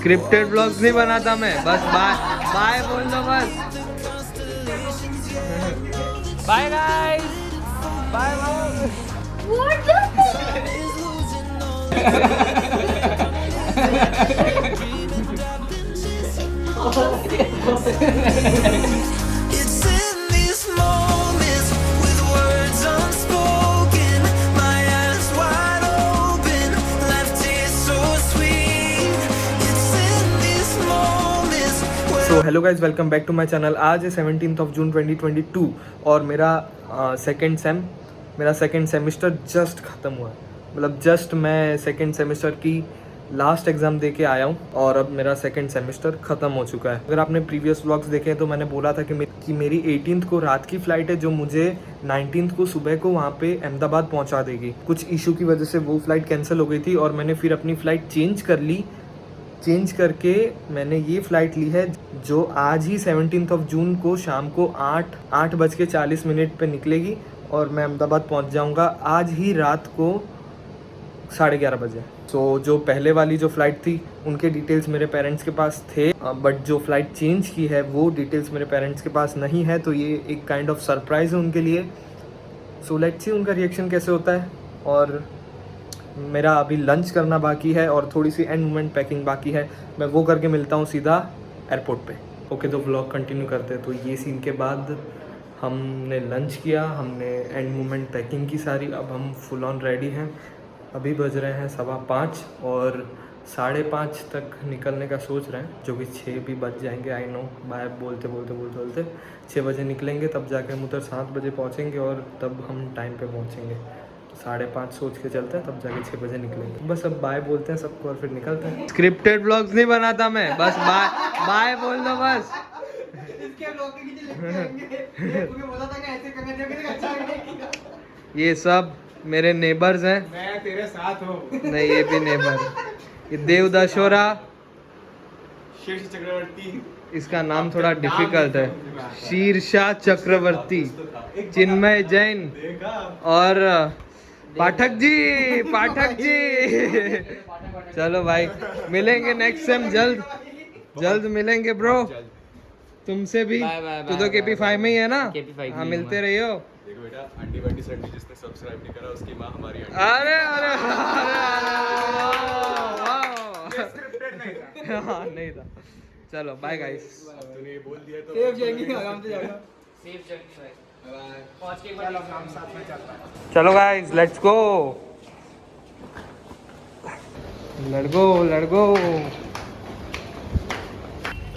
Scripted vlogs नहीं बनाता मैं, बस बाय बाय बोल दो बस। Bye guys, bye bye. तो hello guys, welcome back to my channel. आज है 17 जून 2022 और मेरा सेकंड सेमेस्टर जस्ट ख़त्म हुआ है। मतलब जस्ट मैं सेकंड सेमेस्टर की लास्ट एग्ज़ाम दे के आया हूँ और अब मेरा सेकंड सेमेस्टर ख़त्म हो चुका है। अगर आपने प्रीवियस व्लॉग्स देखे हैं तो मैंने बोला था कि मेरी 18th को रात की फ़्लाइट है जो मुझे 19th को सुबह को वहाँ पे अहमदाबाद पहुँचा देगी। कुछ इशू की वजह से वो फ़्लाइट कैंसिल हो गई थी और मैंने फिर अपनी फ़्लाइट चेंज करके मैंने ये फ़्लाइट ली है जो आज ही 17 जून को शाम को 8:40 पे निकलेगी और मैं अहमदाबाद पहुंच जाऊंगा आज ही रात को 11:30 बजे। तो जो पहले वाली जो फ़्लाइट थी उनके डिटेल्स मेरे पेरेंट्स के पास थे, बट जो फ़्लाइट चेंज की है वो डिटेल्स मेरे पेरेंट्स के पास नहीं है। तो ये एक काइंड ऑफ सरप्राइज़ है उनके लिए। सो लेट्स सी उनका रिएक्शन कैसे होता है। और मेरा अभी लंच करना बाकी है और थोड़ी सी एंड मोमेंट पैकिंग बाकी है। मैं वो करके मिलता हूँ सीधा एयरपोर्ट पे। ओके, तो व्लॉग कंटिन्यू करते हैं। तो ये सीन के बाद हमने लंच किया, हमने एंड मोमेंट पैकिंग की सारी, अब हम फुल ऑन रेडी हैं। अभी बज रहे हैं 5:15 और 5:30 तक निकलने का सोच रहे हैं, जो कि 6 भी बज जाएंगे। आई नो, बाय बोलते 6 बजे निकलेंगे, तब जाके हम उधर 7 बजे पहुँचेंगे और तब हम टाइम पे पहुँचेंगे। 5:30 सोच के चलते हैं, तब जाके 6 बजे निकलेंगे। बस अब बाय बोलते हैं सबको और फिर निकलते हैं। स्क्रिप्टेड व्लॉग्स नहीं बनाता मैं, बस बाय बोल दो बस। ये सब मेरे नेबर्स हैं। मैं तेरे साथ हूँ। नहीं, ये भी नेबर। ये देवदशोरा, शीर्ष चक्रवर्ती, इसका नाम थोड़ा डिफिकल्ट है। शीर्षा चक्रवर्ती, चिन्मय जैन और पाठक जी। चलो भाई, मिलेंगे नेक्स्ट टाइम, जल्द मिलेंगे ब्रो। तुमसे भी, तू तो KP5 में ही है ना? हाँ, मिलते रहियो। देखो बेटा, आंटी बंटी सर ने जिसने सब्सक्राइब नहीं करा उसकी माँ हमारी आंटी। अरे स्क्रिप्टेड नहीं था। हाँ, नहीं था। चलो बाय गाइस। तूने ये बोल दिया तो सेफ जाएंगे, आराम से जाएगा। सेफ जर्नी भाई। पहुंच के एक बार हम साथ में चलते हैं। चलो गाइस, लेट्स गो। लड़गो।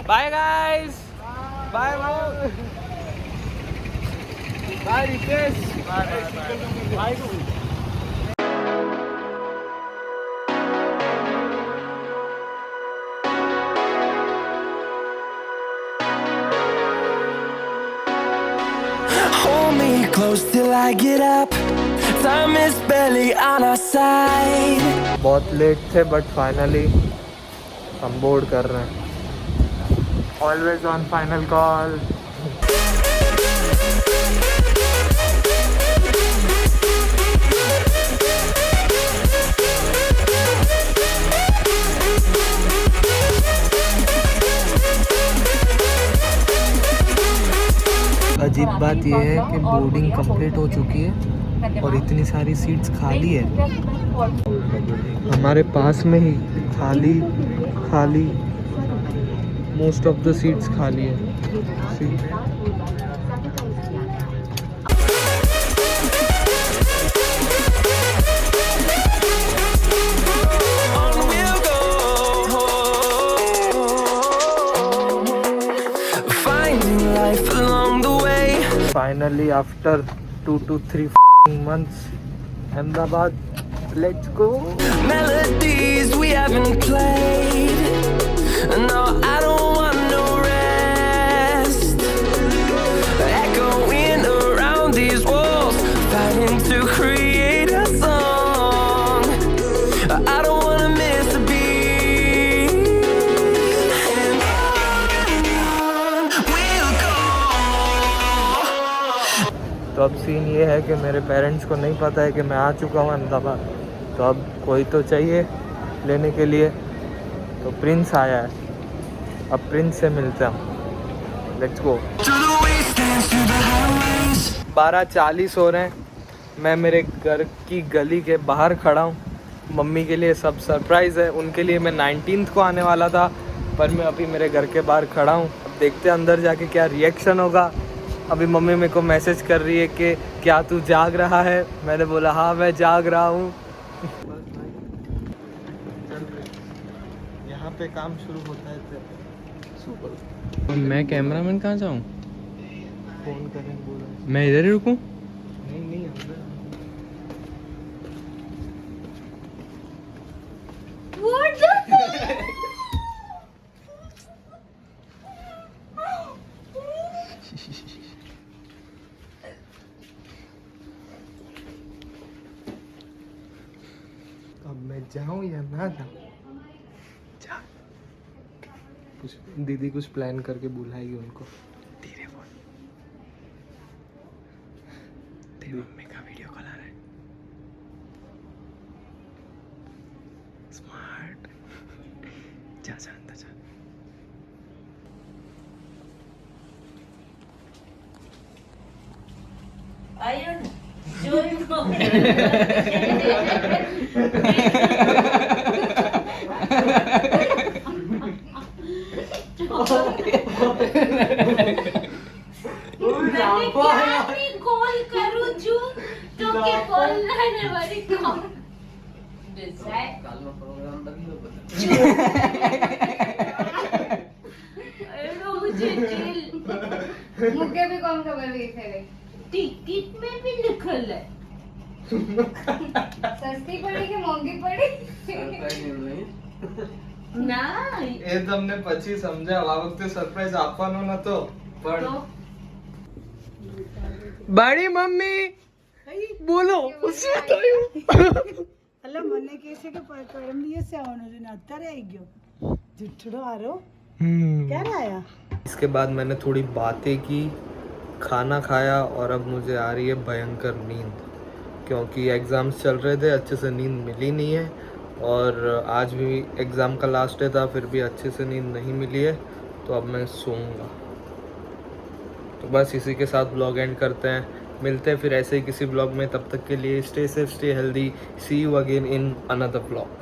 Bye guys, bye Ritesh, bye. Hold me close till I get up. Time is barely on our side. बहुत लेट थे बट फाइनली हम बोर्ड कर रहे हैं। Always on final call. अजीब बात यह है कि बोर्डिंग कंप्लीट हो चुकी है और इतनी सारी सीट्स खाली है। हमारे पास में ही खाली मोस्ट ऑफ द सीट्स खाली है। On we'll go. Finding life along the way. Finally, after 2 to 3 months, Ahmedabad. Let's go. Melodies we haven't played. No, I don't want no rest. Echoing around these walls, fighting to create a song. I don't wanna miss a beat. And on we'll go. तो अब scene ये है कि मेरे parents को नहीं पता है कि मैं आ चुका हूँ अहमदाबाद। तो अब कोई तो चाहिए लेने के लिए। तो प्रिंस आया है, अब प्रिंस से मिलते हैं। Let's go. 12:40 हो रहे हैं। मैं मेरे घर की गली के बाहर खड़ा हूँ। मम्मी के लिए सब सरप्राइज़ है, उनके लिए मैं 19th को आने वाला था, पर मैं अभी मेरे घर के बाहर खड़ा हूँ। अब देखते हैं अंदर जाके क्या रिएक्शन होगा। अभी मम्मी मेरे को मैसेज कर रही है कि क्या तू जाग रहा है। मैंने बोला हाँ मैं जाग रहा हूँ। यहाँ पे काम शुरू होता है। सुपर। मैं कैमरामैन कहाँ जाऊँ? फोन करें बोला। मैं इधर ही रुकूँ? नहीं नहीं अंदर। अब मैं जाऊं या ना जाऊं? जा। कुछ दीदी कुछ प्लान करके बुलाएगी उनको। धीरे बोल। तेरी मम्मी का वीडियो कॉल आ रहा है। स्मार्ट। जा जा अंदर जा। Ayun, join mo. कॉल करूं जो तो के बोलने वाली कौन डिसाइड कल नो प्रोग्राम मुझे चिल मुझे भी कौन खबर भी थे टिकट में भी लिखल है सस्ती पड़ी कि महंगी पड़ी ના એ તમને પછી સમજાવ આ વખતે સરપ્રાઈઝ આપવાનો નતો પણ તો બડી મમ્મી બોલો શું થયું એટલે મને કહે છે કે પરમ દિવસે આવવાનો છે ને અત્યારે આવી ગયો જુઠ્ઠો હારો ક્યારે આયા इसके बाद मैंने थोड़ी बातें की, खाना खाया और अब मुझे आ रही है भयंकर नींद, क्योंकि एग्ज़ाम्स चल रहे थे, अच्छे से नींद मिली नहीं है। और आज भी एग्ज़ाम का लास्ट डे था, फिर भी अच्छे से नींद नहीं मिली है, तो अब मैं सोऊंगा। तो बस इसी के साथ ब्लॉग एंड करते हैं। मिलते हैं फिर ऐसे ही किसी ब्लॉग में, तब तक के लिए stay safe, stay healthy, see you again in another blog.